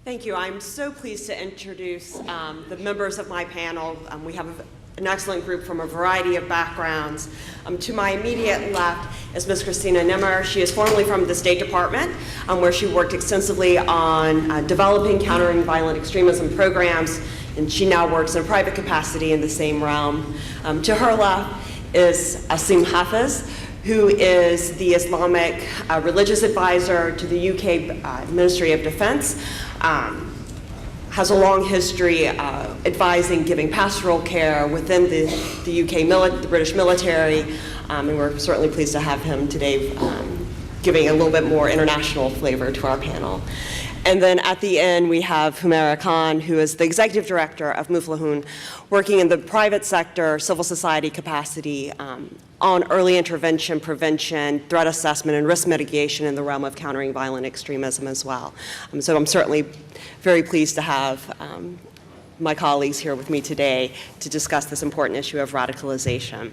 Thank you. I'm so pleased to introduce the members of my panel. We have an excellent group from a variety of backgrounds. To my immediate left is Ms. CHRISTINA NEMR. She is formerly from the State Department, where she worked extensively on developing countering violent extremism programs, and she now works in a private capacity in the same realm. To her left is ASIM HAFIZ, who is the Islamic religious advisor to the UK Ministry of Defense. Has a long history advising, giving pastoral care within the UK, the British military, and we're certainly pleased to have him today giving a little bit more international flavor to our panel. And then at the end, we have HUMERA KAHN, who is the executive director of Muflihun, working in the private sector, civil society capacity on early intervention, prevention, threat assessment, and risk mitigation in the realm of countering violent extremism as well. So I'm certainly very pleased to have my colleagues here with me today to discuss this important issue of radicalization.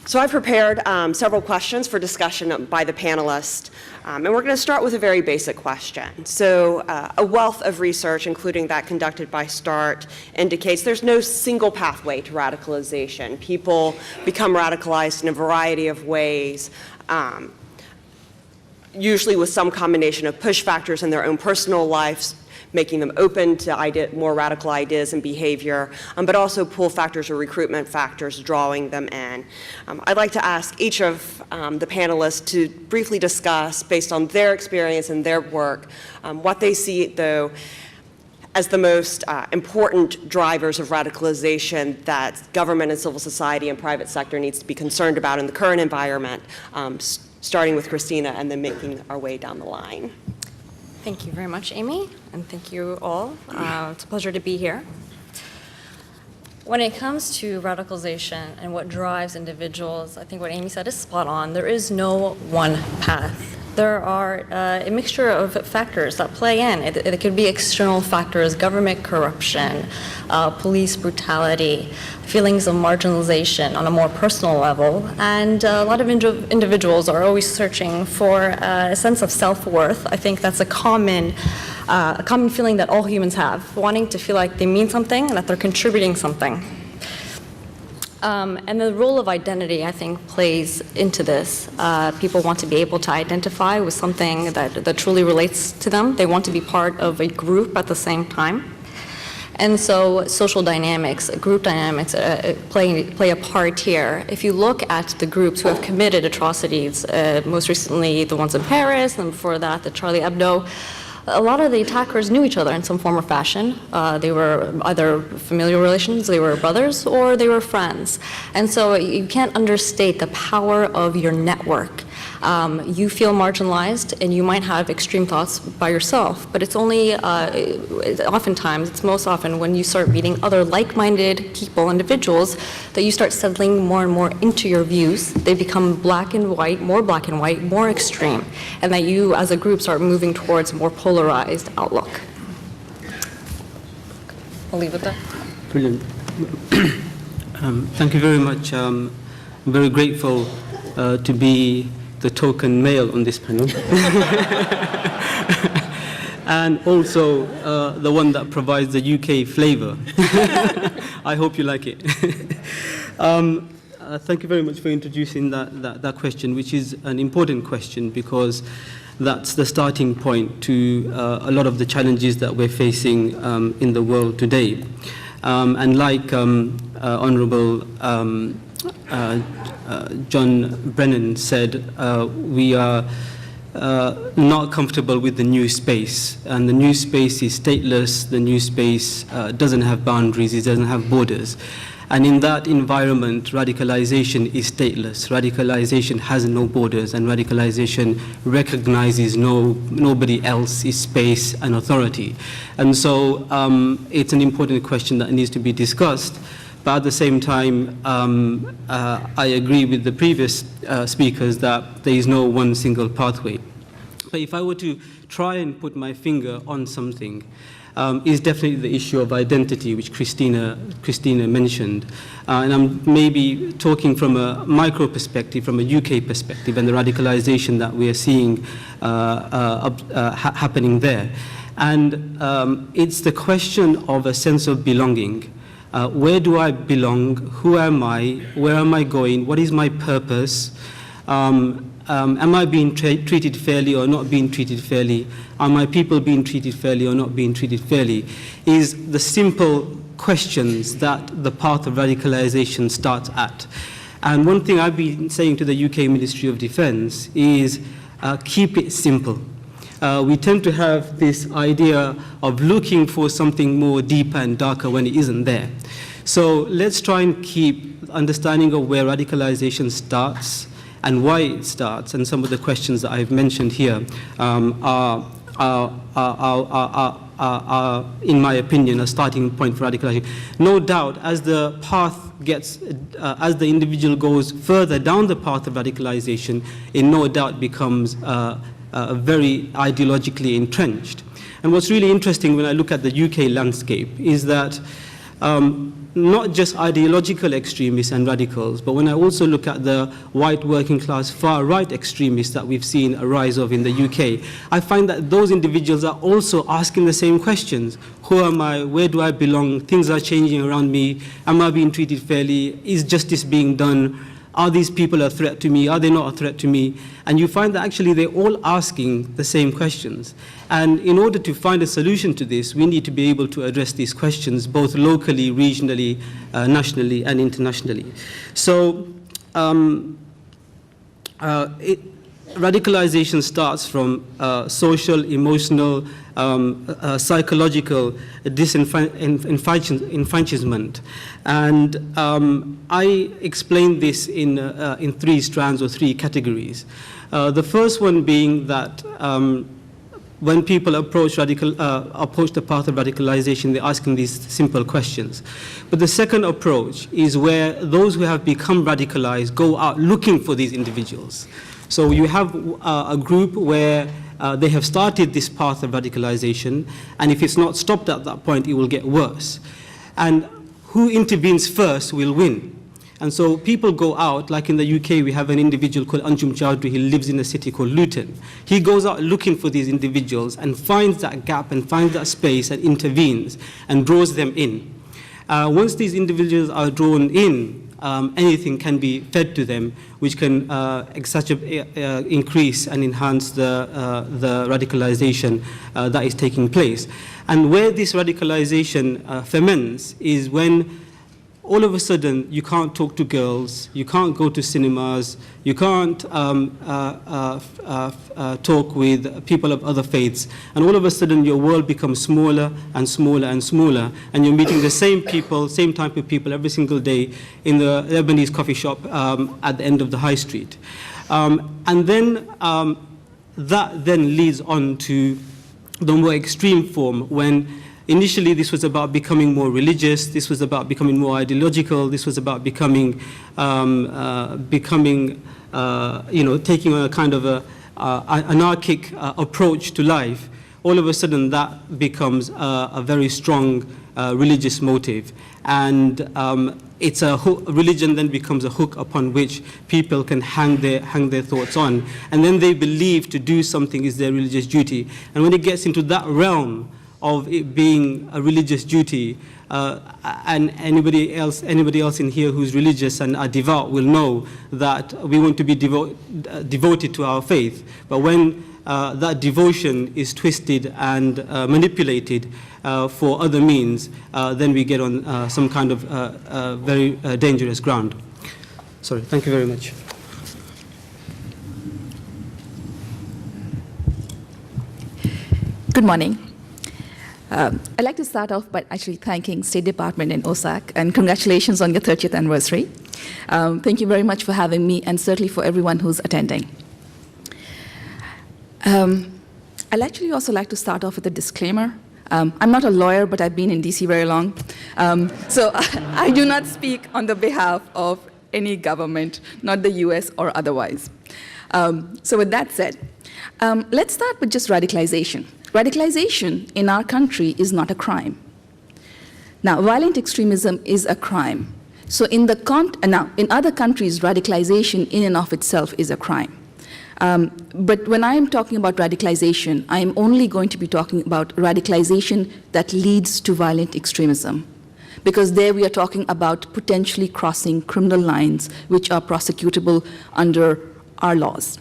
So I've prepared several questions for discussion by the panelists, and we're going to start with a very basic question. So a wealth of research, including that conducted by START, indicates there's no single pathway to radicalization. People become radicalized in a variety of ways, usually with some combination of push factors in their own personal lives, making them open to more radical ideas and behavior, but also pull factors or recruitment factors drawing them in. I'd like to ask each of the panelists to briefly discuss, based on their experience and their work, what they see, though, as the most important drivers of radicalization that government and civil society and private sector needs to be concerned about in the current environment, starting with CHRISTINA and then making our way down the line. Thank you very much, Amy, and thank you all. It's a pleasure to be here. When it comes to radicalization and what drives individuals, I think what Amy said is spot on. There is no one path. There are a mixture of factors that play in. It could be external factors, government corruption, police brutality, feelings of marginalization on a more personal level, and a lot of individuals are always searching for a sense of self-worth. I think that's a common feeling that all humans have, wanting to feel like they mean something and that they're contributing something. And the role of identity, I think, plays into this. People want to be able to identify with something that truly relates to them. They want to be part of a group at the same time. And so social dynamics, group dynamics play a part here. If you look at the groups who have committed atrocities, most recently the ones in Paris, and before that the Charlie Hebdo, a lot of the attackers knew each other in some form or fashion. They were either familial relations, they were brothers, or they were friends. And so you can't understate the power of your network. You feel marginalized, and you might have extreme thoughts by yourself, but it's only, it's most often when you start meeting other like-minded people, individuals, that you start settling more and more into your views. They become black and white, more extreme, and that you as a group start moving towards a more polarized outlook. I'll leave it there. Brilliant. Thank you very much. I'm very grateful to be the token male on this panel. And also the one that provides the UK flavor. I hope you like it. Thank you very much for introducing that question, which is an important question because that's the starting point to a lot of the challenges that we're facing in the world today. And like Honorable John Brennan said, we are not comfortable with the new space, and the new space is stateless. The new space doesn't have boundaries, it doesn't have borders, and in that environment radicalization is stateless. Radicalization has no borders, and radicalization recognizes nobody else's space and authority. And so it's an important question that needs to be discussed. But at the same time, I agree with the previous speakers that there is no one single pathway. But if I were to try and put my finger on something, is definitely the issue of identity, which Christina mentioned. And I'm maybe talking from a micro perspective, from a UK perspective, and the radicalization that we are seeing happening there. And it's the question of a sense of belonging. Where do I belong? Who am I? Where am I going? What is my purpose? Am I being treated fairly or not being treated fairly? Are my people being treated fairly or not being treated fairly? Is the simple questions that the path of radicalization starts at. And one thing I've been saying to the UK Ministry of Defence is keep it simple. We tend to have this idea of looking for something more deeper and darker when it isn't there. So let's try and keep understanding of where radicalization starts and why it starts, and some of the questions that I've mentioned here are, in my opinion, a starting point for radicalization. No doubt, as the path gets, as the individual goes further down the path of radicalization, it no doubt becomes very ideologically entrenched. And what's really interesting when I look at the UK landscape is that not just ideological extremists and radicals, but when I also look at the white working class far-right extremists that we've seen a rise of in the UK, I find that those individuals are also asking the same questions. Who am I? Where do I belong? Things are changing around me. Am I being treated fairly? Is justice being done? Are these people a threat to me? Are they not a threat to me? And you find that actually they're all asking the same questions. And in order to find a solution to this, we need to be able to address these questions both locally, regionally, nationally, and internationally. So radicalization starts from social, emotional, psychological disenfranchisement. And I explained this in three strands or three categories. The first one being that when people approach the path of radicalization, they're asking these simple questions. But the second approach is where those who have become radicalized go out looking for these individuals. So you have a group where they have started this path of radicalization, and if it's not stopped at that point, it will get worse. And who intervenes first will win. And so people go out, like in the UK, we have an individual called Anjum Chowdhury. He lives in a city called Luton. He goes out looking for these individuals and finds that gap and finds that space and intervenes and draws them in. Once these individuals are drawn in, anything can be fed to them, which can increase and enhance the radicalization that is taking place. And where this radicalization ferments is when all of a sudden you can't talk to girls, you can't go to cinemas, you can't talk with people of other faiths, and all of a sudden your world becomes smaller and smaller and smaller, and you're meeting the same people, same type of people every single day in the Lebanese coffee shop at the end of the high street. And then that then leads on to the more extreme form when initially, this was about becoming more religious. This was about becoming more ideological. This was about becoming, taking on a kind of a anarchic approach to life. All of a sudden, that becomes a very strong religious motive, and it's a hook, religion then becomes a hook upon which people can hang their thoughts on, and then they believe to do something is their religious duty. And when it gets into that realm of it being a religious duty, and anybody else in here who's religious and are devout will know that we want to be devoted to our faith. But when that devotion is twisted and manipulated for other means, then we get on some kind of very dangerous ground. Sorry, thank you very much. Good morning. I'd like to start off by actually thanking State Department and OSAC, and congratulations on your 30th anniversary. Thank you very much for having me, and certainly for everyone who's attending. I'd actually also like to start off with a disclaimer. I'm not a lawyer, but I've been in DC very long. So I do not speak on the behalf of any government, not the US or otherwise. So with that said, Let's start with just radicalization. Radicalization in our country is not a crime. Now, violent extremism is a crime. So in other countries, radicalization in and of itself is a crime. But when I am talking about radicalization, I am only going to be talking about radicalization that leads to violent extremism, because there we are talking about potentially crossing criminal lines which are prosecutable under our laws.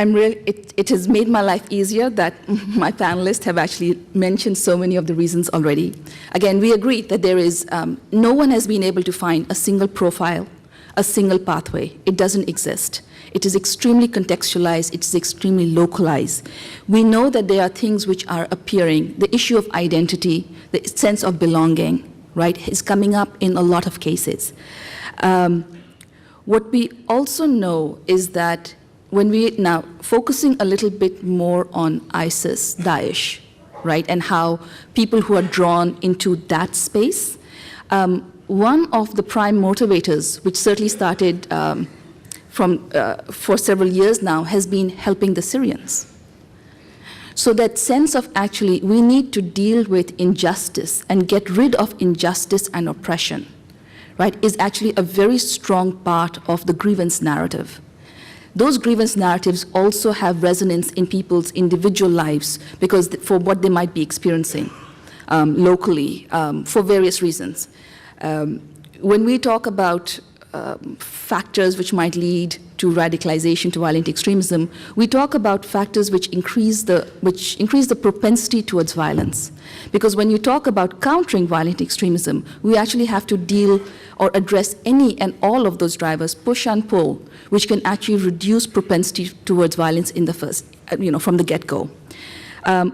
It has made my life easier that my panelists have actually mentioned so many of the reasons already. Again, we agree that there is, no one has been able to find a single profile, a single pathway. It doesn't exist. It is extremely contextualized, it is extremely localized. We know that there are things which are appearing. The issue of identity, the sense of belonging, right, is coming up in a lot of cases. What we also know is that when we now focusing a little bit more on ISIS, Daesh, right, and how people who are drawn into that space, one of the prime motivators, which certainly started for several years now, has been helping the Syrians. So that sense of actually we need to deal with injustice and get rid of injustice and oppression, right, is actually a very strong part of the grievance narrative. Those grievance narratives also have resonance in people's individual lives because for what they might be experiencing locally for various reasons. When we talk about factors which might lead to radicalization, to violent extremism, we talk about factors which increase the propensity towards violence. Because when you talk about countering violent extremism, we actually have to deal or address any and all of those drivers, push and pull, which can actually reduce propensity towards violence in the first, from the get-go.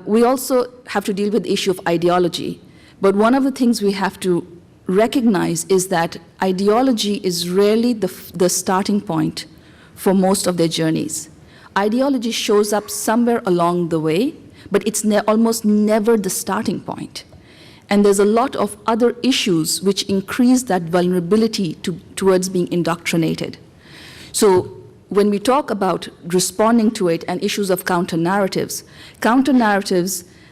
We also have to deal with the issue of ideology. But one of the things we have to recognize is that ideology is rarely the starting point for most of their journeys. Ideology shows up somewhere along the way, but it's almost never the starting point. And there's a lot of other issues which increase that vulnerability towards being indoctrinated. So when we talk about responding to it and issues of counter-narratives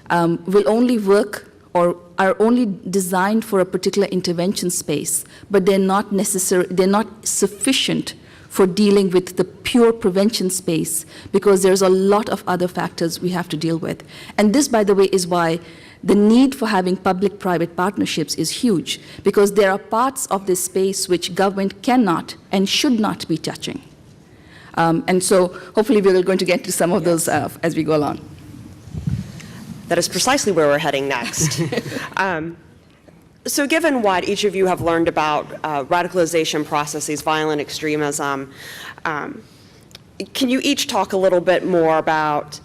will only work or are only designed for a particular intervention space, but they're not sufficient for dealing with the pure prevention space, because there's a lot of other factors we have to deal with. And this, by the way, is why the need for having public-private partnerships is huge, because there are parts of this space which government cannot and should not be touching. And so hopefully we're going to get to some of those as we go along. That is precisely where we're heading next. So given what each of you have learned about radicalization processes, violent extremism, can you each talk a little bit more about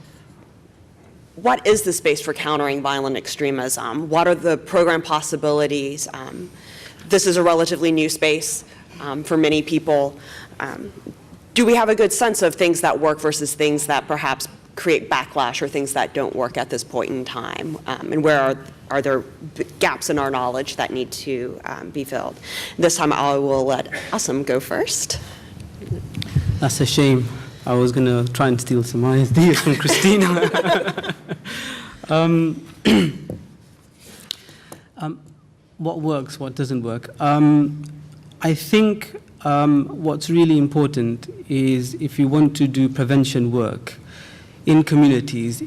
what is the space for countering violent extremism? What are the program possibilities? This is a relatively new space for many people. Do we have a good sense of things that work versus things that perhaps create backlash, or things that don't work at this point in time? And where are there gaps in our knowledge that need to be filled? This time I will let ASIM go first. That's a shame. I was going to try and steal some ideas from Christina. What works, what doesn't work? I think what's really important is, if you want to do prevention work in communities,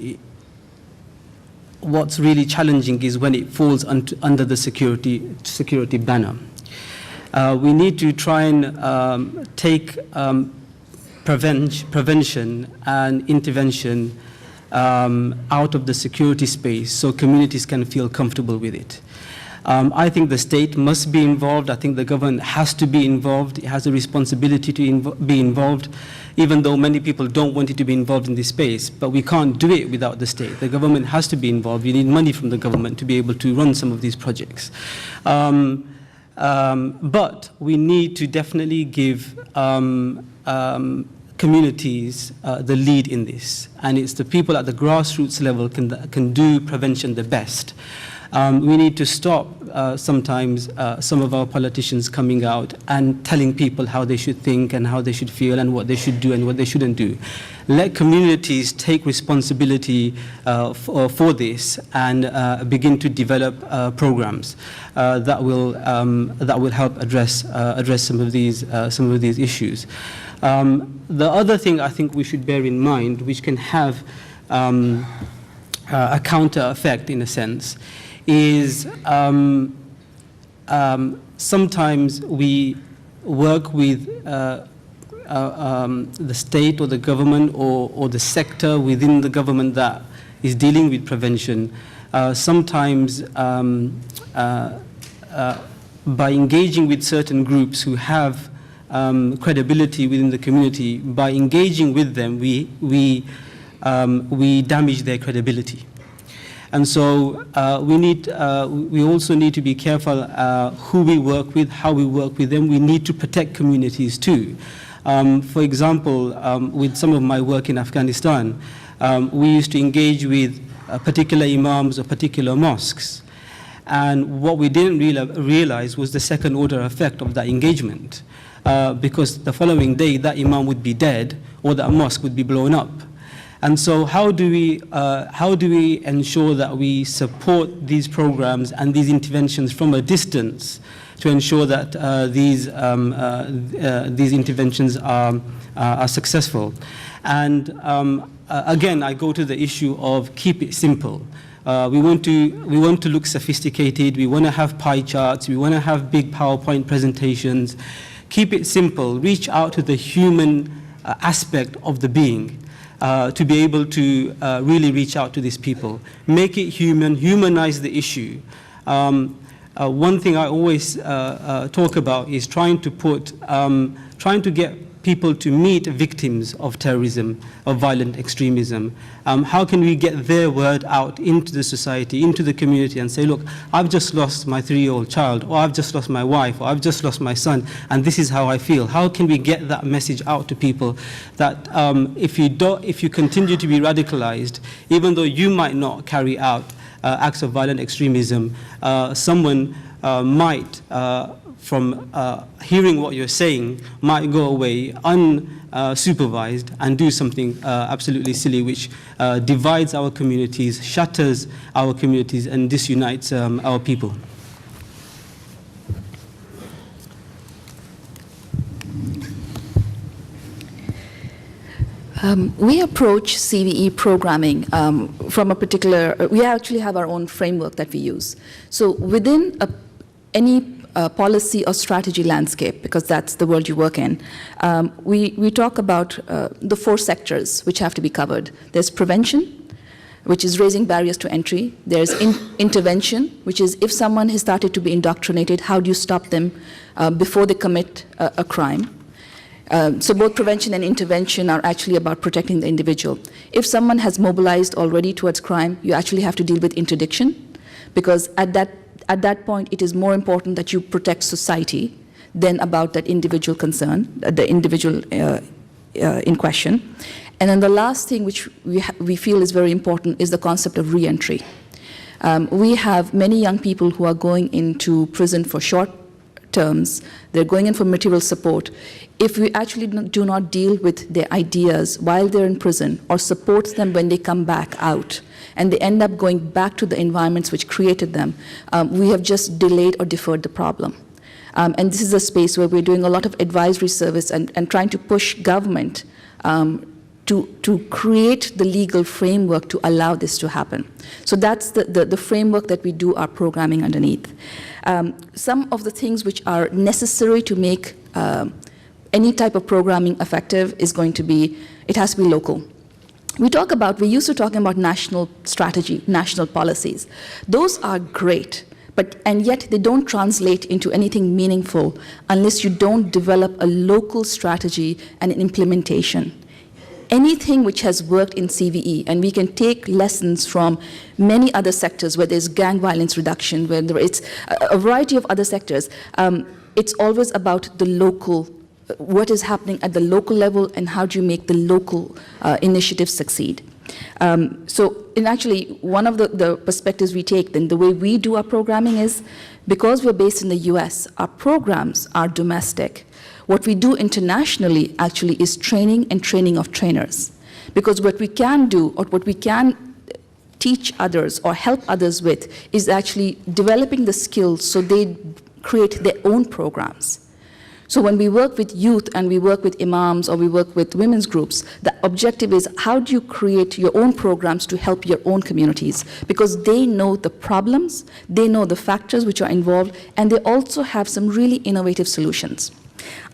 what's really challenging is when it falls under the security banner. We need to try and take prevention and intervention out of the security space so communities can feel comfortable with it. I think the state must be involved. I think the government has to be involved. It has a responsibility to be involved, even though many people don't want it to be involved in this space. But we can't do it without the state. The government has to be involved. We need money from the government to be able to run some of these projects. But we need to definitely give communities the lead in this. And it's the people at the grassroots level can do prevention the best. We need to stop sometimes some of our politicians coming out and telling people how they should think and how they should feel and what they should do and what they shouldn't do. Let communities take responsibility for this and begin to develop programs that will help address some of these issues. The other thing I think we should bear in mind, which can have a counter effect in a sense, is sometimes we work with the state or the government or the sector within the government that is dealing with prevention. Sometimes by engaging with certain groups who have credibility within the community, by engaging with them, we damage their credibility. And so we also need to be careful who we work with, how we work with them. We need to protect communities too. For example, with some of my work in Afghanistan, we used to engage with particular imams or particular mosques. And what we didn't realize was the second order effect of that engagement. Because the following day, that imam would be dead or that mosque would be blown up. And so how do we ensure that we support these programs and these interventions from a distance to ensure that these interventions are successful? And again, I go to the issue of keep it simple. We want to look sophisticated. We want to have pie charts. We want to have big PowerPoint presentations. Keep it simple. Reach out to the human aspect of the being. To be able to really reach out to these people. Make it human, humanize the issue. One thing I always talk about is trying to get people to meet victims of terrorism, of violent extremism. How can we get their word out into the society, into the community, and say, look, I've just lost my 3-year-old child, or I've just lost my wife, or I've just lost my son, and this is how I feel. How can we get that message out to people that if you continue to be radicalized, even though you might not carry out acts of violent extremism, someone might, from hearing what you're saying, might go away unsupervised and do something absolutely silly, which divides our communities, shatters our communities, and disunites our people. We approach CVE programming from a particular, we actually have our own framework that we use. So within any policy or strategy landscape, because that's the world you work in, we talk about the 4 sectors which have to be covered. There's prevention, which is raising barriers to entry. There's intervention, which is if someone has started to be indoctrinated, how do you stop them before they commit a crime? So both prevention and intervention are actually about protecting the individual. If someone has mobilized already towards crime, you actually have to deal with interdiction, because at that point, it is more important that you protect society than about that individual concern, the individual in question. And then the last thing which we feel is very important is the concept of re-entry. We have many young people who are going into prison for short terms. They're going in for material support. If we actually do not deal with their ideas while they're in prison or support them when they come back out, and they end up going back to the environments which created them, we have just delayed or deferred the problem. And this is a space where we're doing a lot of advisory service and trying to push government to create the legal framework to allow this to happen. So that's the framework that we do our programming underneath. Some of the things which are necessary to make any type of programming effective is going to be, it has to be local. We're used to talking about national strategy, national policies. Those are great, and yet they don't translate into anything meaningful unless you don't develop a local strategy and an implementation. Anything which has worked in CVE, and we can take lessons from many other sectors, whether it's gang violence reduction, whether it's a variety of other sectors, it's always about the local, what is happening at the local level and how do you make the local initiatives succeed. And actually, one of the perspectives we take, then the way we do our programming is, because we're based in the US, our programs are domestic. What we do internationally actually is training and training of trainers. Because what we can do, or what we can teach others or help others with, is actually developing the skills so they create their own programs. So when we work with youth and we work with imams or we work with women's groups, the objective is, how do you create your own programs to help your own communities? Because they know the problems, they know the factors which are involved, and they also have some really innovative solutions.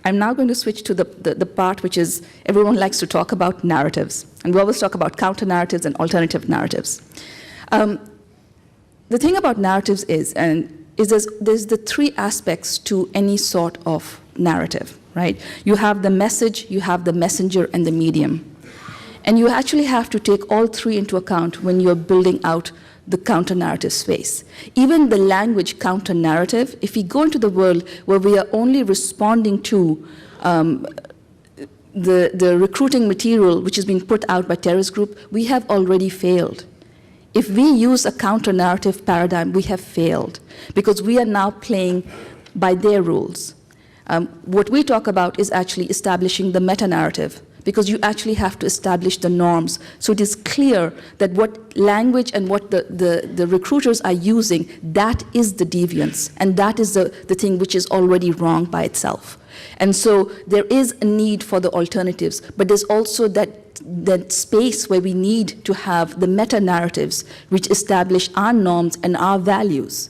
I'm now going to switch to the part which is, everyone likes to talk about narratives. And we always talk about counter-narratives and alternative narratives. The thing about narratives is there's the three aspects to any sort of narrative, right? You have the message, you have the messenger, and the medium. And you actually have to take all three into account when you're building out the counter-narrative space. Even the language counter-narrative, if we go into the world where we are only responding to the recruiting material which is being put out by terrorist group, we have already failed. If we use a counter-narrative paradigm, we have failed, because we are now playing by their rules. What we talk about is actually establishing the meta-narrative, because you actually have to establish the norms. So it is clear that what language and what the recruiters are using, that is the deviance, and that is the thing which is already wrong by itself. And so there is a need for the alternatives, but there's also that space where we need to have the meta-narratives which establish our norms and our values.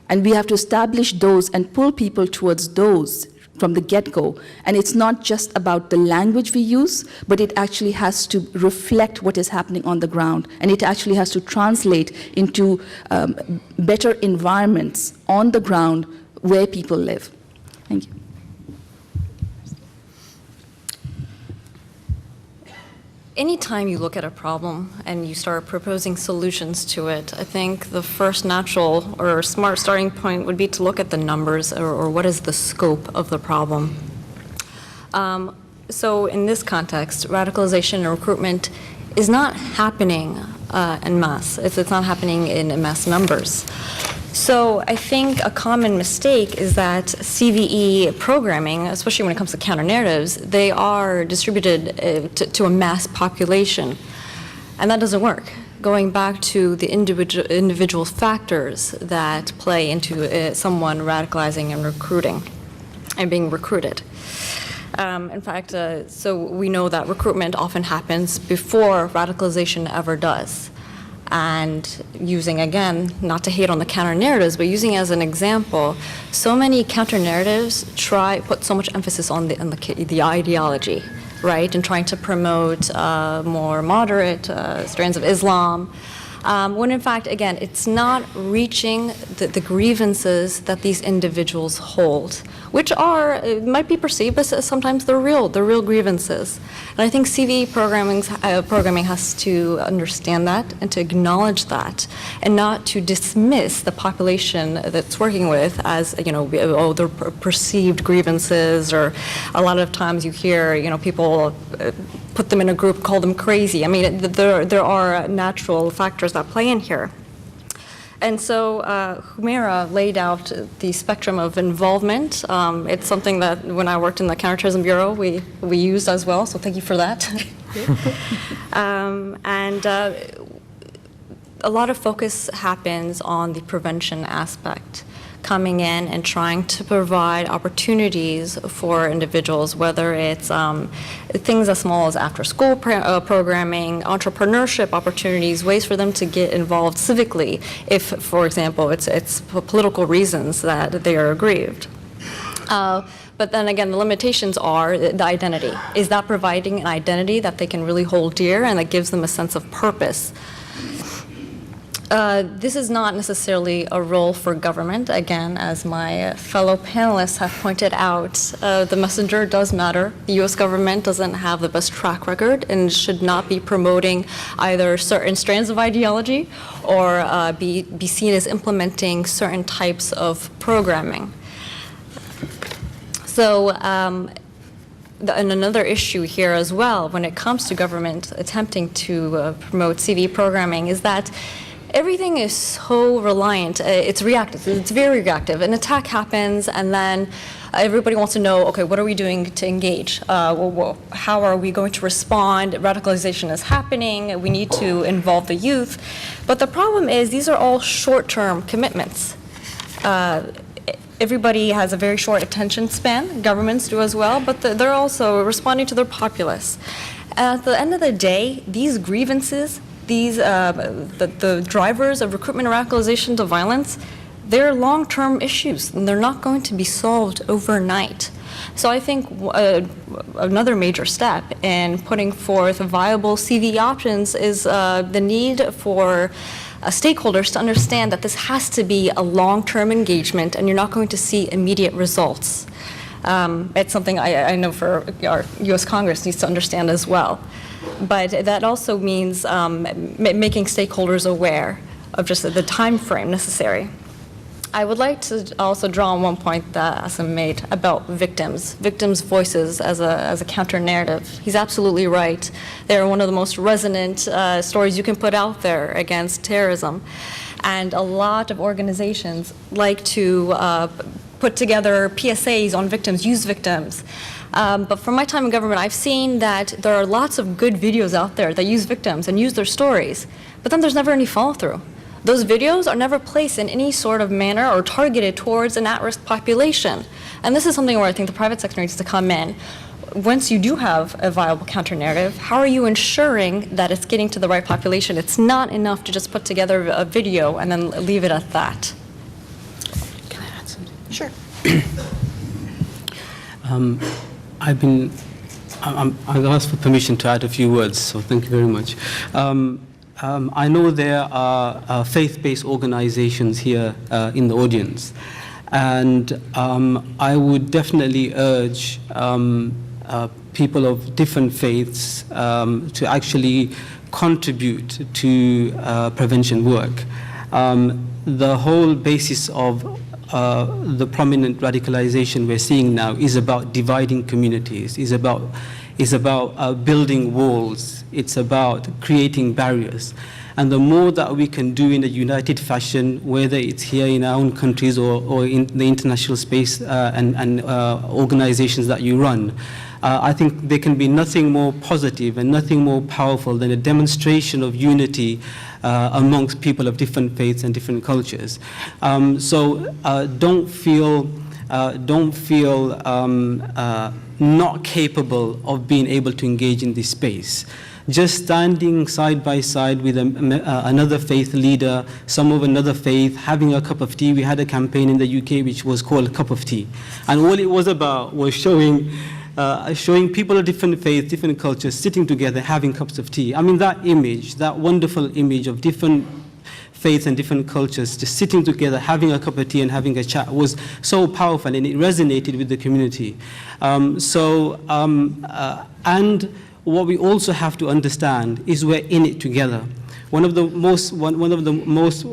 And we have to establish those and pull people towards those from the get-go. And it's not just about the language we use, but it actually has to reflect what is happening on the ground. And it actually has to translate into better environments on the ground where people live. Thank you. Anytime you look at a problem and you start proposing solutions to it, I think the first natural or smart starting point would be to look at the numbers, or what is the scope of the problem. So in this context, radicalization and recruitment is not happening en masse. It's not happening in mass numbers. So I think a common mistake is that CVE programming, especially when it comes to counter-narratives, they are distributed to a mass population, and that doesn't work. Going back to the individual factors that play into someone radicalizing and recruiting and being recruited. In fact, so we know that recruitment often happens before radicalization ever does. And using, again, not to hate on the counter-narratives, but using as an example, so many counter-narratives put so much emphasis on the ideology, right, and trying to promote more moderate strands of Islam, when in fact, again, it's not reaching the grievances that these individuals hold, which might be perceived as sometimes they're real grievances. And I think CVE programming has to understand that and to acknowledge that, and not to dismiss the population that's working with as, their perceived grievances, or a lot of times you hear, people put them in a group, call them crazy. I mean, there are natural factors that play in here. And so HUMERA laid out the spectrum of involvement. It's something that when I worked in the Counterterrorism Bureau, we used as well, so thank you for that. And a lot of focus happens on the prevention aspect, coming in and trying to provide opportunities for individuals, whether it's things as small as after-school programming, entrepreneurship opportunities, ways for them to get involved civically if, for example, it's for political reasons that they are aggrieved. But then again, the limitations are the identity. Is that providing an identity that they can really hold dear and that gives them a sense of purpose? This is not necessarily a role for government. Again, as my fellow panelists have pointed out, the messenger does matter. The U.S. government doesn't have the best track record and should not be promoting either certain strands of ideology or be seen as implementing certain types of programming. So and another issue here as well when it comes to government attempting to promote CV programming is that everything is so reliant, it's reactive, it's very reactive. An attack happens and then everybody wants to know, okay, what are we doing to engage? How are we going to respond? Radicalization is happening, we need to involve the youth. But the problem is these are all short-term commitments. Everybody has a very short attention span, governments do as well, but they're also responding to their populace. At the end of the day, these grievances, the drivers of recruitment and radicalization to violence, they're long-term issues, and they're not going to be solved overnight. So I think another major step in putting forth viable CV options is the need for stakeholders to understand that this has to be a long-term engagement, and you're not going to see immediate results. It's something I know for our U.S. Congress needs to understand as well. But that also means making stakeholders aware of just the time frame necessary. I would like to also draw on one point that ASIM made about victims' voices as a counter-narrative. He's absolutely right. They're one of the most resonant stories you can put out there against terrorism. And a lot of organizations like to put together PSAs on victims, use victims. But from my time in government, I've seen that there are lots of good videos out there that use victims and use their stories, but then there's never any follow-through. Those videos are never placed in any sort of manner or targeted towards an at-risk population. And this is something where I think the private sector needs to come in. Once you do have a viable counter-narrative, how are you ensuring that it's getting to the right population? It's not enough to just put together a video and then leave it at that. Can I add something? Sure. I've asked for permission to add a few words, so thank you very much. I know there are faith-based organizations here in the audience, and I would definitely urge people of different faiths to actually contribute to prevention work. The whole basis of the prominent radicalization we're seeing now is about dividing communities, is about building walls, it's about creating barriers. And the more that we can do in a united fashion, whether it's here in our own countries or in the international space and organizations that you run, I think there can be nothing more positive and nothing more powerful than a demonstration of unity amongst people of different faiths and different cultures. So don't feel not capable of being able to engage in this space. Just standing side by side with another faith leader, some of another faith, having a cup of tea. We had a campaign in the UK which was called Cup of Tea. And all it was about was showing people of different faiths, different cultures, sitting together, having cups of tea. I mean, that image, that wonderful image of different faiths and different cultures just sitting together, having a cup of tea and having a chat was so powerful, and it resonated with the community. And what we also have to understand is we're in it together. One of the most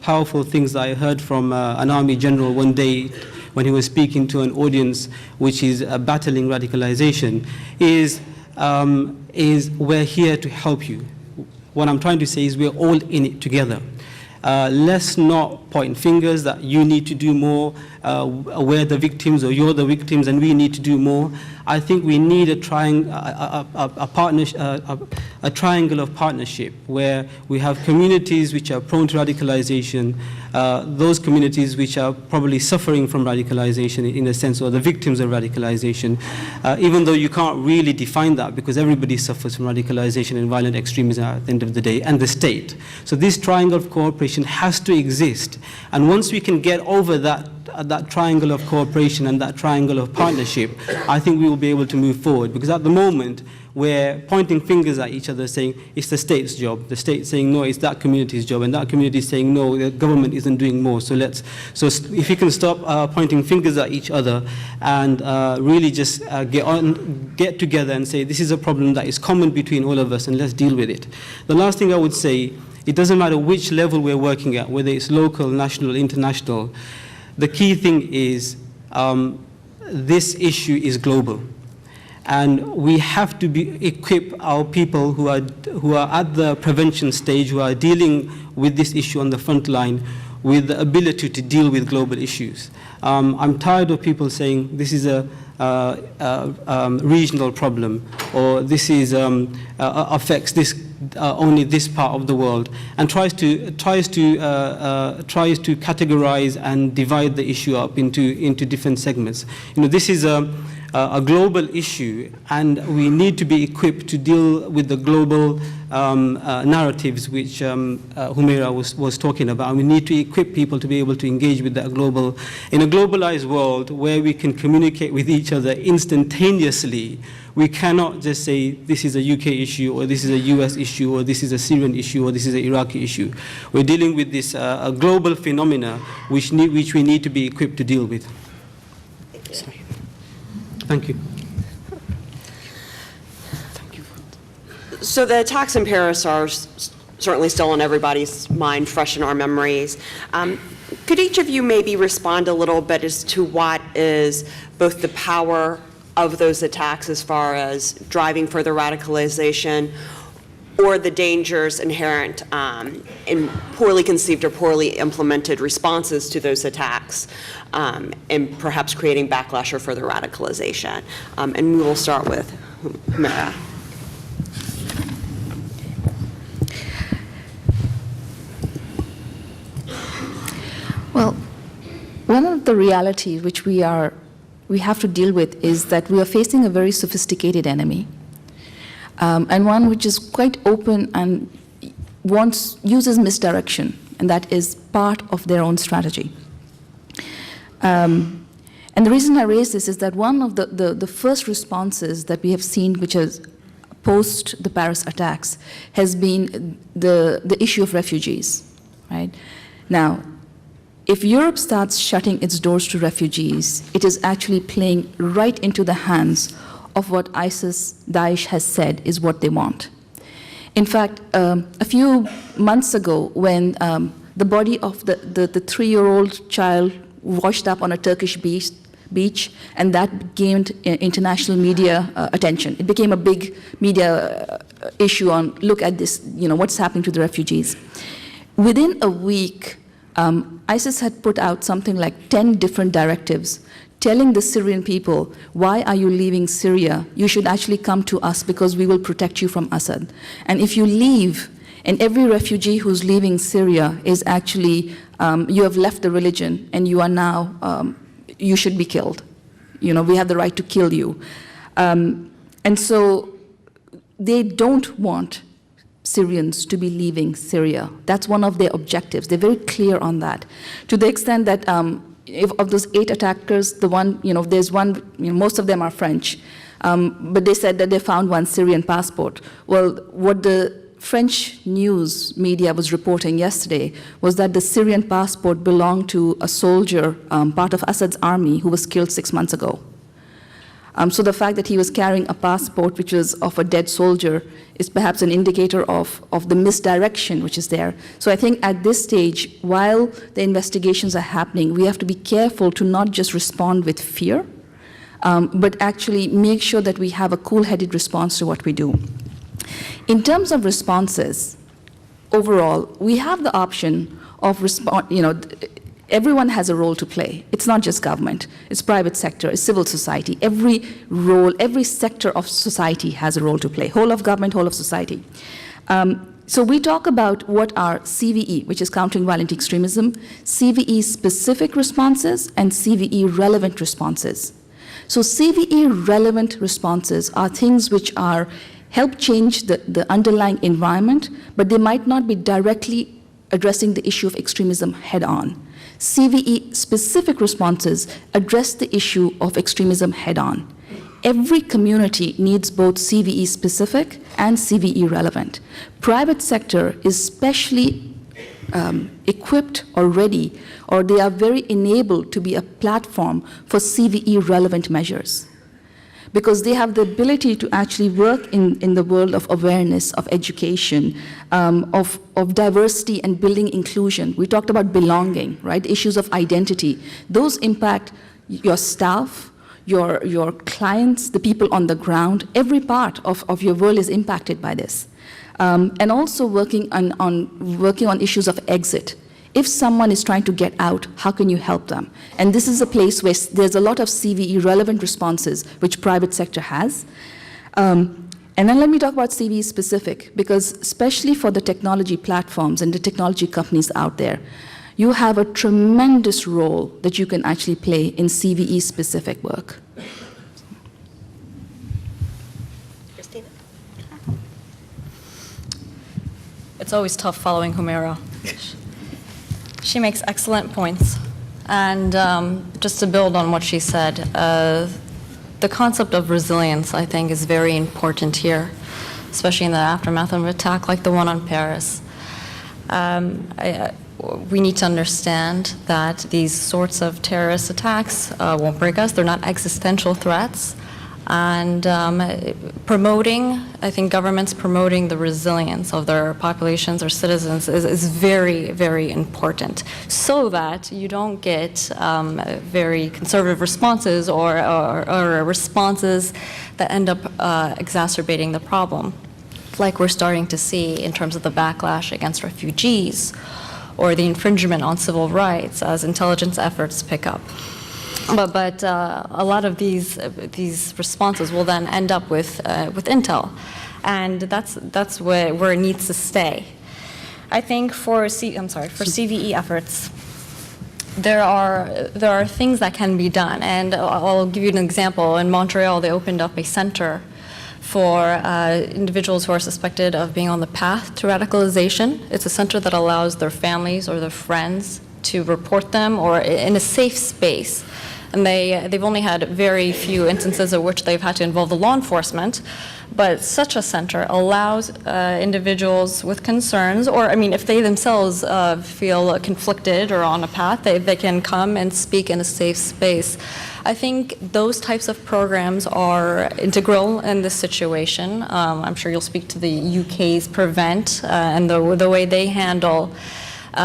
powerful things I heard from an army general one day when he was speaking to an audience which is battling radicalization is we're here to help you. What I'm trying to say is we're all in it together. Let's not point fingers that you need to do more, we're the victims or you're the victims and we need to do more. I think we need a triangle of partnership where we have communities which are prone to radicalization, those communities which are probably suffering from radicalization in a sense, or the victims of radicalization, even though you can't really define that because everybody suffers from radicalization and violent extremism at the end of the day, and the state. So this triangle of cooperation has to exist. And once we can get over that triangle of cooperation and that triangle of partnership, I think we will be able to move forward. Because at the moment, we're pointing fingers at each other saying, it's the state's job. The state's saying, no, it's that community's job. And that community is saying, no, the government isn't doing more. So if we can stop pointing fingers at each other and really just get together and say, this is a problem that is common between all of us and let's deal with it. The last thing I would say, it doesn't matter which level we're working at, whether it's local, national, international. The key thing is this issue is global. And we have to equip our people who are at the prevention stage, who are dealing with this issue on the front line, with the ability to deal with global issues. I'm tired of people saying this is a regional problem, or this is affects this only this part of the world, and tries to categorize and divide the issue up into different segments. This is a global issue, and we need to be equipped to deal with the global narratives which HUMERA was talking about. And we need to equip people to be able to engage with that in a globalized world where we can communicate with each other instantaneously. We cannot just say this is a UK issue, or this is a US issue, or this is a Syrian issue, or this is an Iraqi issue. We're dealing with this a global phenomena which we need to be equipped to deal with. Sorry. Thank you. So the attacks in Paris are certainly still in everybody's mind, fresh in our memories. Could each of you maybe respond a little bit as to what is both the power of those attacks as far as driving further radicalization, or the dangers inherent in poorly conceived or poorly implemented responses to those attacks, and perhaps creating backlash or further radicalization? And we will start with HUMERA. Well, one of the realities which we have to deal with is that we are facing a very sophisticated enemy, and one which is quite open and uses misdirection, and that is part of their own strategy. And the reason I raise this is that one of the first responses that we have seen, which is post the Paris attacks, has been the issue of refugees, right? Now, if Europe starts shutting its doors to refugees, it is actually playing right into the hands of what ISIS, Daesh has said is what they want. In fact, a few months ago, when the body of the 3-year-old child washed up on a Turkish beach, and that gained international media attention. It became a big media issue on, look at this, what's happening to the refugees. Within a week, ISIS had put out something like 10 different directives telling the Syrian people, why are you leaving Syria? You should actually come to us because we will protect you from Assad. And if you leave, and every refugee who's leaving Syria is actually, you have left the religion and you are now, you should be killed. We have the right to kill you. And so they don't want Syrians to be leaving Syria. That's one of their objectives. They're very clear on that. To the extent that of those 8 attackers, there's one, most of them are French, but they said that they found one Syrian passport. Well, what the French news media was reporting yesterday was that the Syrian passport belonged to a soldier, part of Assad's army, who was killed 6 months ago. So the fact that he was carrying a passport which was of a dead soldier is perhaps an indicator of the misdirection which is there. So I think at this stage, while the investigations are happening, we have to be careful to not just respond with fear, but actually make sure that we have a cool-headed response to what we do. In terms of responses, overall, we have the option of everyone has a role to play. It's not just government, it's private sector, it's civil society. Every role, every sector of society has a role to play. Whole of government, whole of society. So we talk about what are CVE, which is countering violent extremism, CVE specific responses, and CVE relevant responses. So CVE relevant responses are things which help change the underlying environment, but they might not be directly addressing the issue of extremism head on. CVE specific responses address the issue of extremism head on. Every community needs both CVE specific and CVE relevant. Private sector is specially equipped or ready, or they are very enabled to be a platform for CVE relevant measures, because they have the ability to actually work in the world of awareness, of education, of diversity and building inclusion. We talked about belonging, right? Issues of identity. Those impact your staff, your clients, the people on the ground, every part of your world is impacted by this. And also working on issues of exit. If someone is trying to get out, how can you help them? And this is a place where there's a lot of CVE relevant responses which private sector has. And then let me talk about CVE specific, because especially for the technology platforms and the technology companies out there, you have a tremendous role that you can actually play in CVE specific work. Christina? It's always tough following HUMERA. She makes excellent points. And just to build on what she said, the concept of resilience, I think, is very important here, especially in the aftermath of an attack like the one on Paris. We need to understand that these sorts of terrorist attacks won't break us. They're not existential threats. And I think governments promoting the resilience of their populations or citizens is very, very important, so that you don't get very conservative responses or responses that end up exacerbating the problem, like we're starting to see in terms of the backlash against refugees or the infringement on civil rights as intelligence efforts pick up. But a lot of these responses will then end up with intel, and that's where it needs to stay. I think for CVE efforts, there are things that can be done, and I'll give you an example. In Montreal, they opened up a center for individuals who are suspected of being on the path to radicalization. It's a center that allows their families or their friends to report them, or in a safe space. And they've only had very few instances of which they've had to involve the law enforcement. But such a center allows individuals with concerns, or if they themselves feel conflicted or on a path, they can come and speak in a safe space. I think those types of programs are integral in this situation. I'm sure you'll speak to the UK's Prevent and the way they handle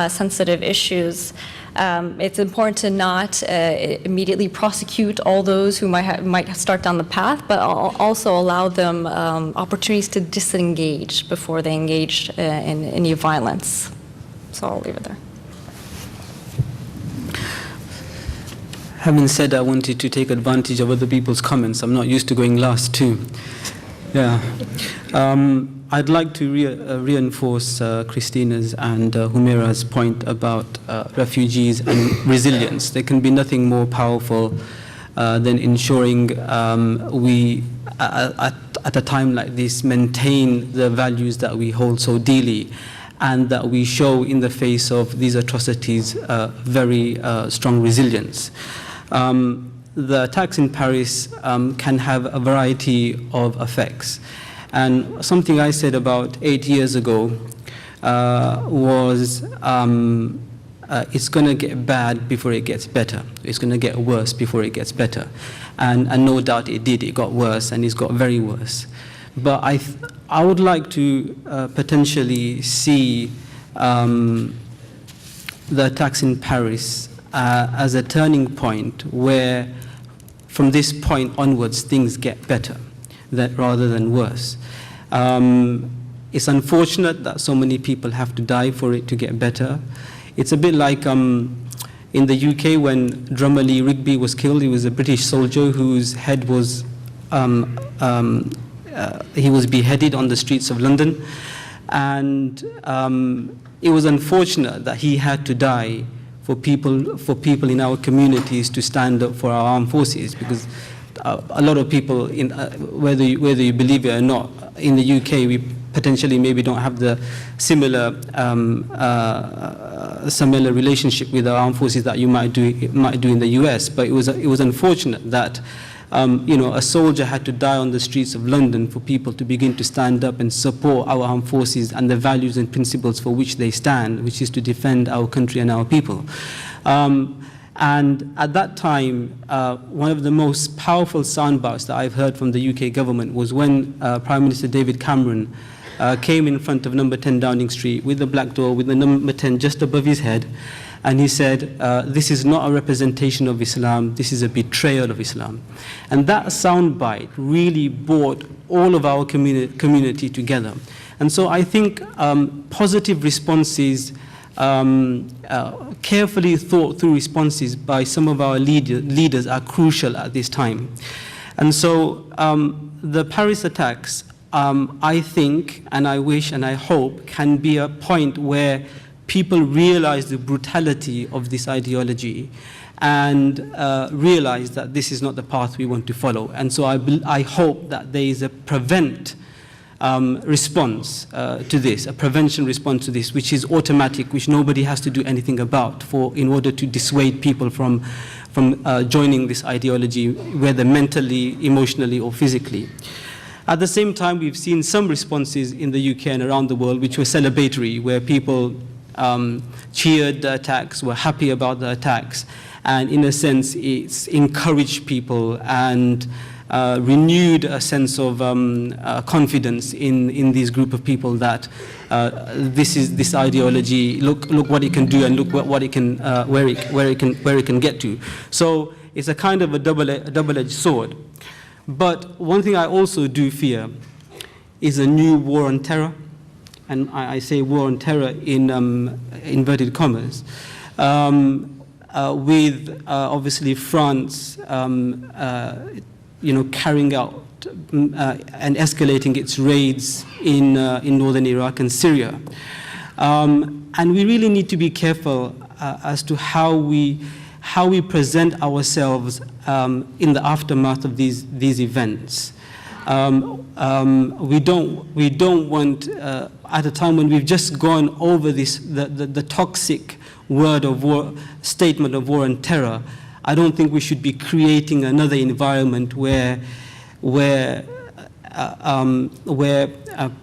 sensitive issues. It's important to not immediately prosecute all those who might start down the path, but also allow them opportunities to disengage before they engage in any violence. So I'll leave it there. Having said that, I wanted to take advantage of other people's comments. I'm not used to going last too. Yeah. I'd like to reinforce Christina's and HUMERA's point about refugees and resilience. There can be nothing more powerful than ensuring we, at a time like this, maintain the values that we hold so dearly, and that we show in the face of these atrocities very strong resilience. The attacks in Paris can have a variety of effects. And something I said about 8 years ago was it's going to get bad before it gets better. It's going to get worse before it gets better. And no doubt it did. It got worse, and it's got very worse. But I would like to potentially see the attacks in Paris as a turning point where, from this point onwards, things get better rather than worse. It's unfortunate that so many people have to die for it to get better. It's a bit like in the UK when drummer Lee Rigby was killed. He was a British soldier whose head was, he was beheaded on the streets of London. And it was unfortunate that he had to die for people in our communities to stand up for our armed forces, because a lot of people, whether you believe it or not, in the UK we potentially maybe don't have the similar relationship with our armed forces that you might do in the US. But it was unfortunate that a soldier had to die on the streets of London for people to begin to stand up and support our armed forces and the values and principles for which they stand, which is to defend our country and our people. And at that time, one of the most powerful soundbites that I've heard from the UK government was when Prime Minister David Cameron came in front of number 10 Downing Street with the black door, with the number 10 just above his head, And he said, this is not a representation of Islam, this is a betrayal of Islam. And that soundbite really brought all of our community together. And so I think positive responses, carefully thought through responses by some of our leaders are crucial at this time. And so the Paris attacks, I think, and I wish and I hope, can be a point where people realize the brutality of this ideology and realize that this is not the path we want to follow. And so I hope that there is a response to this, a prevention response to this, which is automatic, which nobody has to do anything about in order to dissuade people from joining this ideology, whether mentally, emotionally, or physically. At the same time, we've seen some responses in the UK and around the world which were celebratory, where people cheered the attacks, were happy about the attacks, and in a sense, it's encouraged people and renewed a sense of confidence in this group of people that this ideology, look what it can do and look what it can, where it can get to. So it's a kind of a double-edged sword. But one thing I also do fear is a new war on terror, and I say war on terror in inverted commas, with obviously France carrying out and escalating its raids in northern Iraq and Syria. And we really need to be careful as to how we present ourselves in the aftermath of these events. We don't want, at a time when we've just gone over the toxic word of war, statement of war and terror, I don't think we should be creating another environment where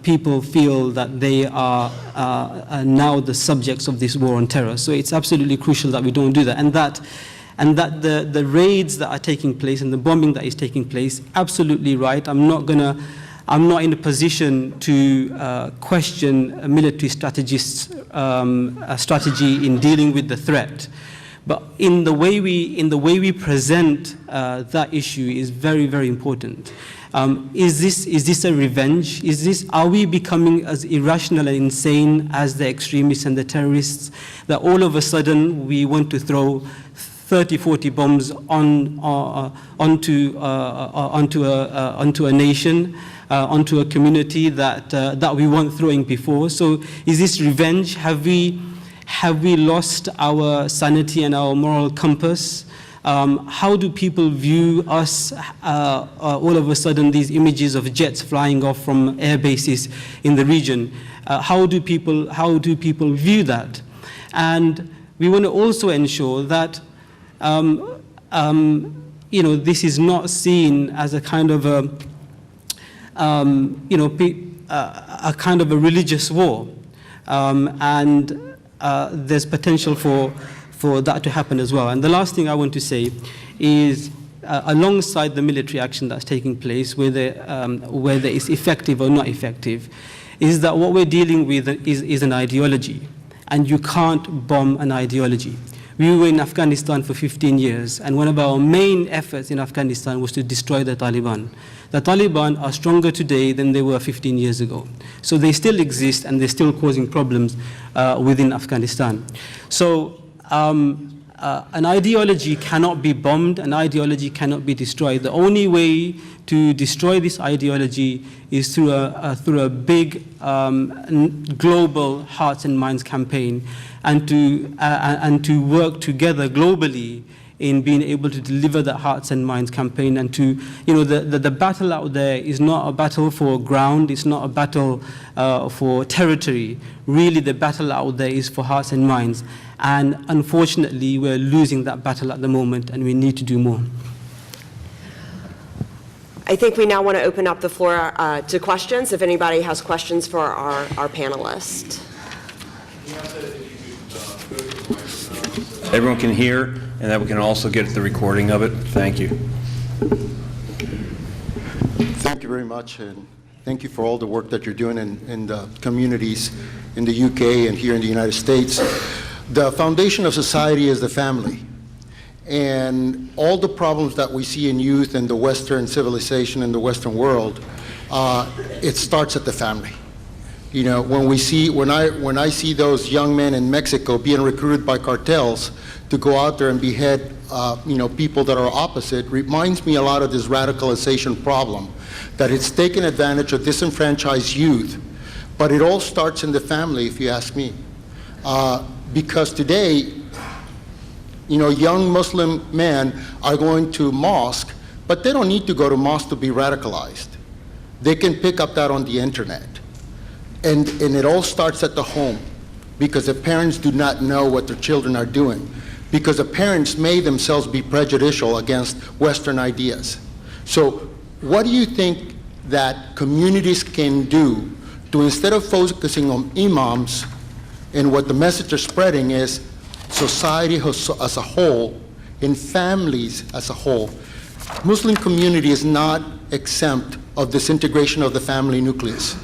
people feel that they are now the subjects of this war on terror. So it's absolutely crucial that we don't do that, and that the raids that are taking place and the bombing that is taking place, absolutely right. I'm not in a position to question a military strategist's strategy in dealing with the threat. But in the way we present that issue is very, very important. Is this a revenge? Are we becoming as irrational and insane as the extremists and the terrorists, that all of a sudden we want to throw 30, 40 bombs onto a nation, onto a community that we weren't throwing before? So is this revenge? Have we lost our sanity and our moral compass? How do people view us, all of a sudden, these images of jets flying off from air bases in the region? How do people view that? And we want to also ensure that this is not seen as a kind of a kind of a religious war, and there's potential for that to happen as well. And the last thing I want to say is, alongside the military action that's taking place, whether it's effective or not effective, is that what we're dealing with is an ideology, and you can't bomb an ideology. We were in Afghanistan for 15 years, and one of our main efforts in Afghanistan was to destroy the Taliban. The Taliban are stronger today than they were 15 years ago. So they still exist, and they're still causing problems within Afghanistan. So an ideology cannot be bombed, an ideology cannot be destroyed. The only way to destroy this ideology is through a big global Hearts and Minds campaign, and to work together globally in being able to deliver that Hearts and Minds campaign. And to, the battle out there is not a battle for ground, it's not a battle for territory. Really, the battle out there is for hearts and minds. And unfortunately, we're losing that battle at the moment, and we need to do more. I think we now want to open up the floor to questions, if anybody has questions for our panelists. Everyone can hear, and that we can also get the recording of it. Thank you. Thank you very much, and thank you for all the work that you're doing in the communities in the UK and here in the United States. The foundation of society is the family. And all the problems that we see in youth in the Western civilization and the Western world, it starts at the family. You know, when I see those young men in Mexico being recruited by cartels to go out there and behead, people that are opposite, reminds me a lot of this radicalization problem, that it's taken advantage of disenfranchised youth, but it all starts in the family, if you ask me. Because today, young Muslim men are going to mosque, but they don't need to go to mosque to be radicalized. They can pick up that on the internet. And it all starts at the home, because the parents do not know what their children are doing, because the parents may themselves be prejudicial against Western ideas. So what do you think that communities can do to, instead of focusing on imams and what the message is spreading is society as a whole, in families as a whole? Muslim community is not exempt of disintegration of the family nucleus.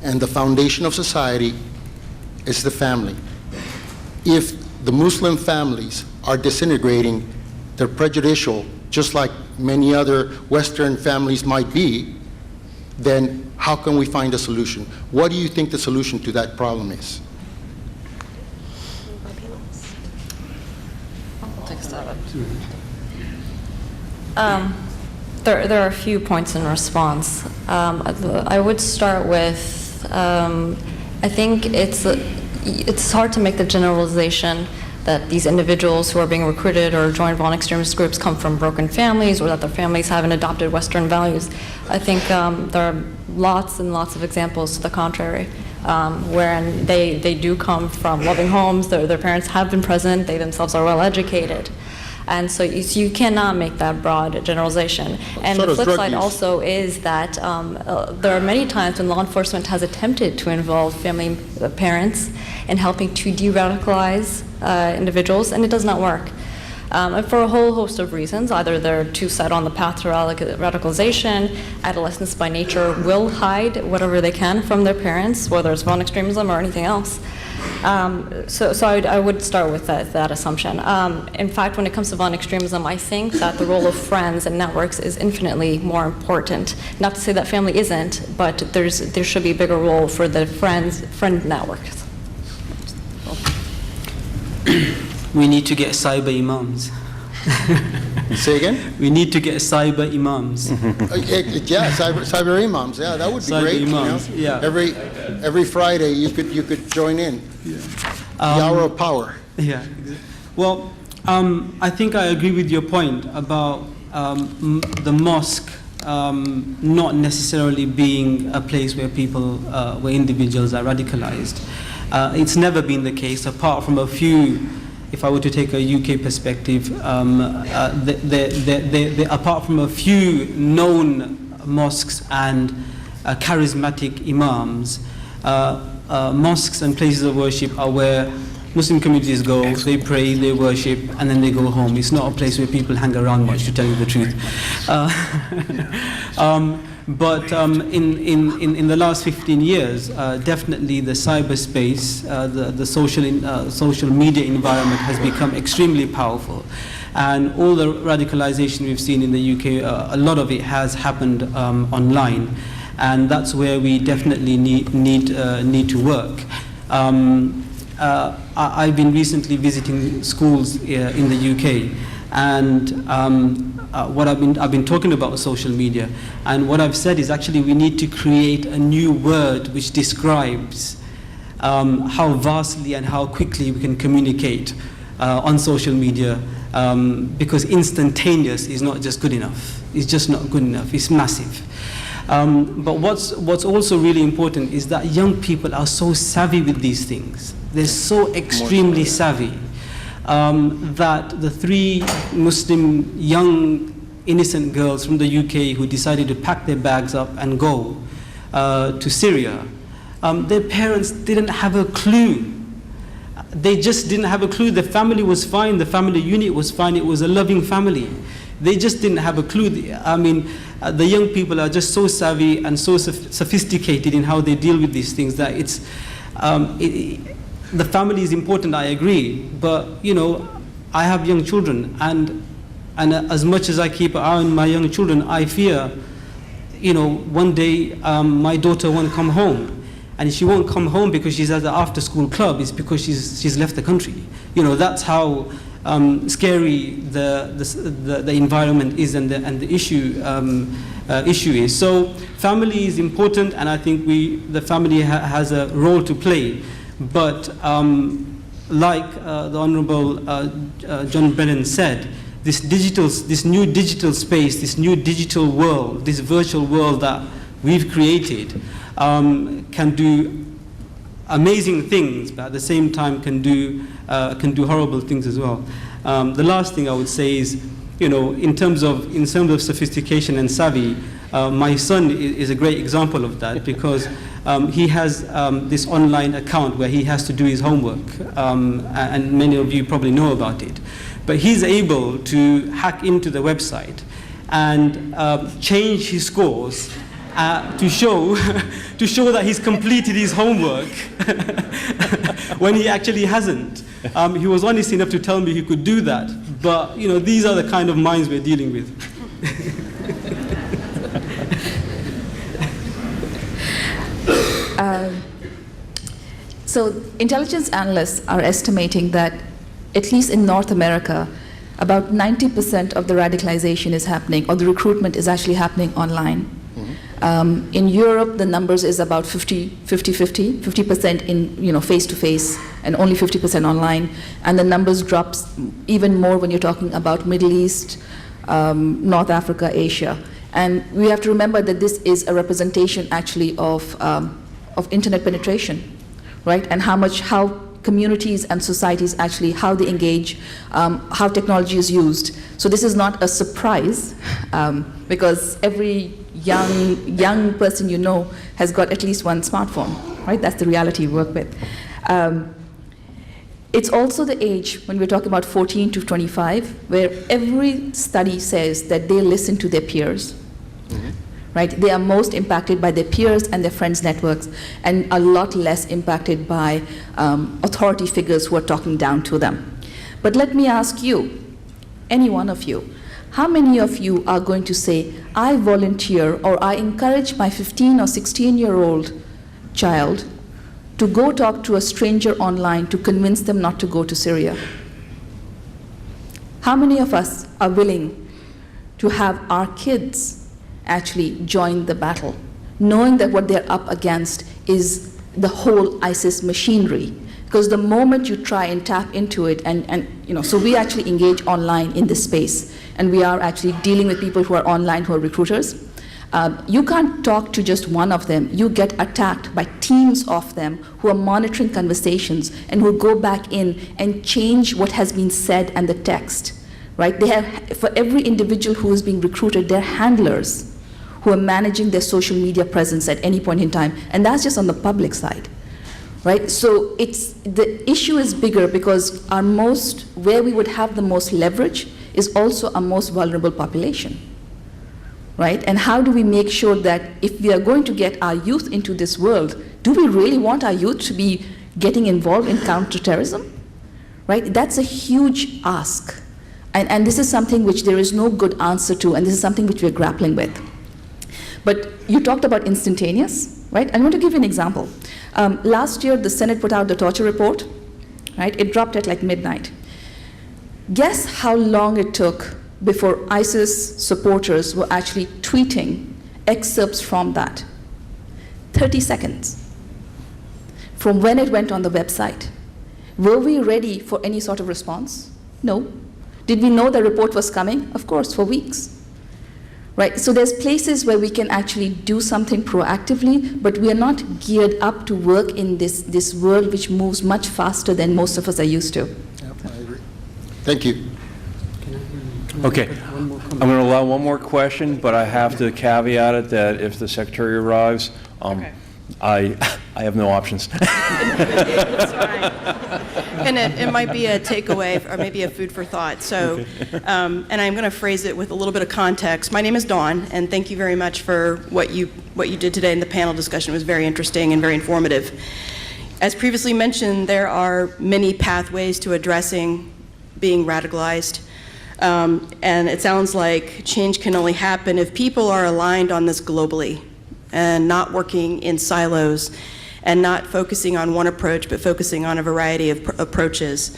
And the foundation of society is the family. If the Muslim families are disintegrating, they're prejudicial, just like many other Western families might be, then how can we find a solution? What do you think the solution to that problem is? There are a few points in response. I would start with, I think it's hard to make the generalization that these individuals who are being recruited or joined violent extremist groups come from broken families, or that their families haven't adopted Western values. I think there are lots and lots of examples to the contrary, wherein they do come from loving homes, their parents have been present, they themselves are well educated. And so you cannot make that broad generalization. And the flip side also is that there are many times when law enforcement has attempted to involve family parents in helping to de-radicalize individuals, and it does not work. And for a whole host of reasons. Either they're too set on the path to radicalization, adolescents by nature will hide whatever they can from their parents, whether it's violent extremism or anything else. So I would start with that assumption. In fact, when it comes to violent extremism, I think that the role of friends and networks is infinitely more important. Not to say that family isn't, but there should be a bigger role for the friend networks. We need to get cyber imams. Say again? We need to get cyber imams. Yeah, cyber imams. Yeah, that would be Cyber great. imams, You know? yeah. Every Friday you could join in. Yeah. The hour of power. Yeah. Well, I think I agree with your point about the mosque not necessarily being a place where people, where individuals are radicalized. It's never been the case, apart from a few. If I were to take a UK perspective, apart from a few known mosques and charismatic imams, mosques and places of worship are where Muslim communities go, they pray, they worship, and then they go home. It's not a place where people hang around much, to tell you the truth. But in the last 15 years, definitely the cyberspace, the social media environment has become extremely powerful. And all the radicalization we've seen in the UK, a lot of it has happened online. And that's where we definitely need to work. I've been recently visiting schools in the UK, and what I've been talking about social media, and what I've said is actually we need to create a new word which describes how vastly and how quickly we can communicate on social media, because instantaneous is not just good enough. It's just not good enough. It's massive. But what's also really important is that young people are so savvy with these things. They're so extremely savvy that the 3 Muslim young innocent girls from the UK who decided to pack their bags up and go to Syria, their parents didn't have a clue. They just didn't have a clue. The family was fine. The family unit was fine. It was a loving family. They just didn't have a clue. I mean, the young people are just so savvy and so sophisticated in how they deal with these things that the family is important, I agree, but, you know, I have young children, and as much as I keep an eye on my young children, I fear, you know, one day my daughter won't come home. And she won't come home because she's at the after-school club. It's because she's left the country. You know, that's how scary the environment is and the issue is. So family is important, and I think the family has a role to play. But like the Honorable John Brennan said, this new digital space, this new digital world, this virtual world that we've created can do amazing things, but at the same time can do horrible things as well. The last thing I would say is, you know, in terms of sophistication and savvy, my son is a great example of that, because he has this online account where he has to do his homework, and many of you probably know about it. But he's able to hack into the website and change his scores to show that he's completed his homework when he actually hasn't. He was honest enough to tell me he could do that, but you know, these are the kind of minds we're dealing with. So intelligence analysts are estimating that, at least in North America, about 90% of the radicalization is happening, or the recruitment is actually happening online. In Europe, the numbers is about 50% in, you know, face-to-face, and only 50% online. And the numbers drops even more when you're talking about Middle East, North Africa, Asia. And we have to remember that this is a representation actually of internet penetration, right? And how communities and societies actually, how they engage, how technology is used. So this is not a surprise, because every young person you know has got at least one smartphone, right? That's the reality we work with. It's also the age, when we're talking about 14 to 25, where every study says that they listen to their peers, right? They are most impacted by their peers and their friends' networks, and a lot less impacted by authority figures who are talking down to them. But let me ask you, any one of you, how many of you are going to say, I volunteer or I encourage my 15 or 16-year-old child to go talk to a stranger online to convince them not to go to Syria? How many of us are willing to have our kids actually join the battle, knowing that what they're up against is the whole ISIS machinery? Because the moment you try and tap into it, and you know, so we actually engage online in this space, and we are actually dealing with people who are online, who are recruiters. You can't talk to just one of them. You get attacked by teams of them who are monitoring conversations and who go back in and change what has been said and the text, right? They have, for every individual who is being recruited, they're handlers who are managing their social media presence at any point in time, and that's just on the public side. Right? So the issue is bigger, because where we would have the most leverage is also our most vulnerable population, right? And how do we make sure that if we are going to get our youth into this world, do we really want our youth to be getting involved in counterterrorism, right? That's a huge ask. And this is something which there is no good answer to, and this is something which we're grappling with. But you talked about instantaneous, right? I'm going to give you an example. Last year, the Senate put out the torture report, right? It dropped at like midnight. Guess how long it took before ISIS supporters were actually tweeting excerpts from that? 30 seconds from when it went on the website. Were we ready for any sort of response? No. Did we know the report was coming? Of course, for weeks. Right, so there's places where we can actually do something proactively, but we are not geared up to work in this world which moves much faster than most of us are used to. Yep, I agree. Thank you. Okay, I'm going to allow one more question, but I have to caveat it that if the Secretary arrives, I have no options. It's fine. And it might be a takeaway or maybe a food for thought. So, and I'm going to phrase it with a little bit of context. My name is Dawn, and thank you very much for what you did today in the panel discussion. It was very interesting and very informative. As previously mentioned, there are many pathways to addressing being radicalized. And it sounds like change can only happen if people are aligned on this globally and not working in silos and not focusing on one approach, but focusing on a variety of approaches.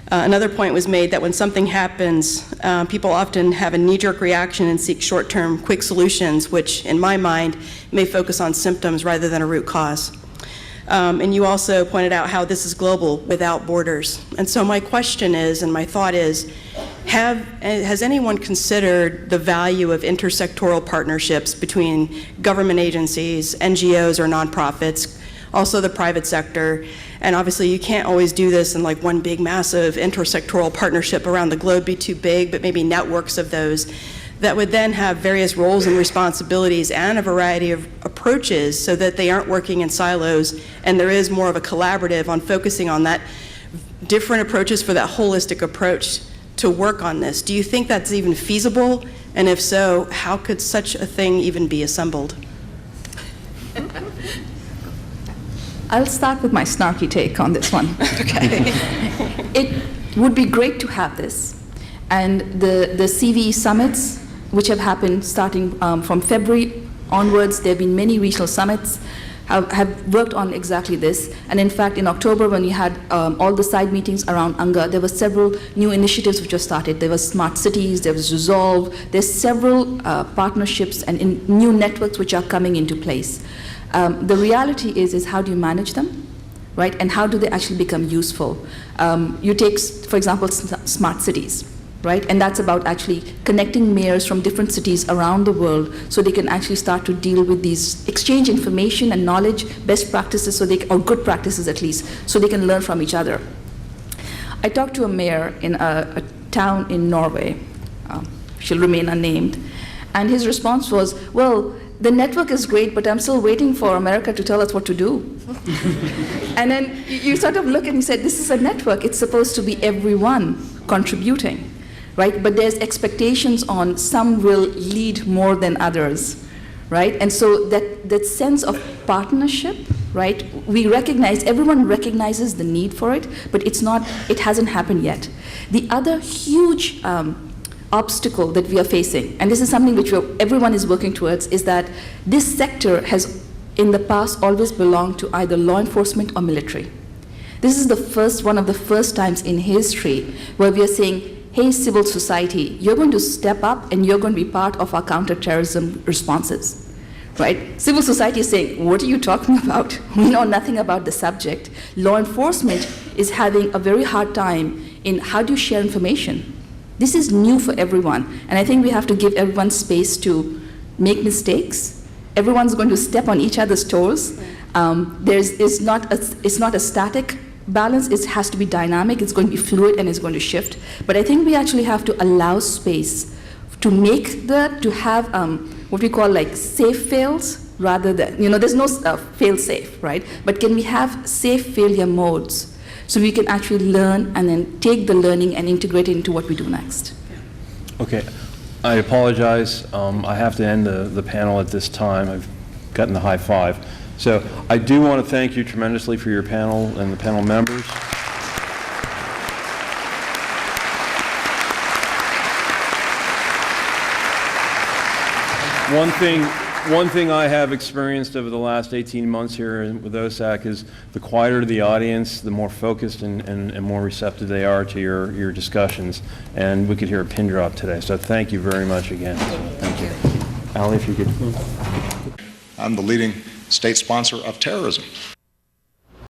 Another point was made that when something happens, people often have a knee-jerk reaction and seek short-term, quick solutions, which, in my mind, may focus on symptoms rather than a root cause. And you also pointed out how this is global without borders. And so my question is, and my thought is, has anyone considered the value of intersectoral partnerships between government agencies, NGOs or nonprofits, also the private sector? And obviously you can't always do this in like one big massive intersectoral partnership around the globe, be too big, but maybe networks of those that would then have various roles and responsibilities and a variety of approaches so that they aren't working in silos and there is more of a collaborative on focusing on that different approaches for that holistic approach to work on this. Do you think that's even feasible? And if so, how could such a thing even be assembled? I'll start with my snarky take on this one. Okay. It would be great to have this. And the CVE summits, which have happened starting from February onwards, there have been many regional summits, have worked on exactly this. And in fact, in October, when we had all the side meetings around UNGA, there were several new initiatives which were started. There was Smart Cities, there was Resolve, there's several partnerships and new networks which are coming into place. The reality is how do you manage them, right? And how do they actually become useful? You take, for example, Smart Cities, right? And that's about actually connecting mayors from different cities around the world so they can actually start to deal with these, exchange information and knowledge, best practices, or good practices at least, so they can learn from each other. I talked to a mayor in a town in Norway, she'll remain unnamed, and his response was, well, the network is great, but I'm still waiting for America to tell us what to do. And then you sort of look and you said, this is a network, it's supposed to be everyone contributing. Right? But there's expectations on some will lead more than others, right? And so that sense of partnership, right? We recognize, everyone recognizes the need for it, but it hasn't happened yet. The other huge obstacle that we are facing, and this is something which everyone is working towards, is that this sector has in the past always belonged to either law enforcement or military. This is one of the first times in history where we are saying, hey, civil society, you're going to step up and you're going to be part of our counterterrorism responses, right? Civil society is saying, what are you talking about? We know nothing about the subject. Law enforcement is having a very hard time in how do you share information? This is new for everyone, and I think we have to give everyone space to make mistakes. Everyone's going to step on each other's toes. It's not a static balance. It has to be dynamic, it's going to be fluid, and it's going to shift. But I think we actually have to allow space to have what we call like safe fails rather than, there's no fail safe, right? But can we have safe failure modes so we can actually learn and then take the learning and integrate it into what we do next? Okay, I apologize. I have to end the panel at this time. I've gotten the high five. So I do want to thank you tremendously for your panel and the panel members. One thing I have experienced over the last 18 months here with OSAC is the quieter the audience, the more focused and more receptive they are to your discussions. And we could hear a pin drop today. So thank you very much again. So, thank you. Ali, if you could. I'm the leading state sponsor of terrorism.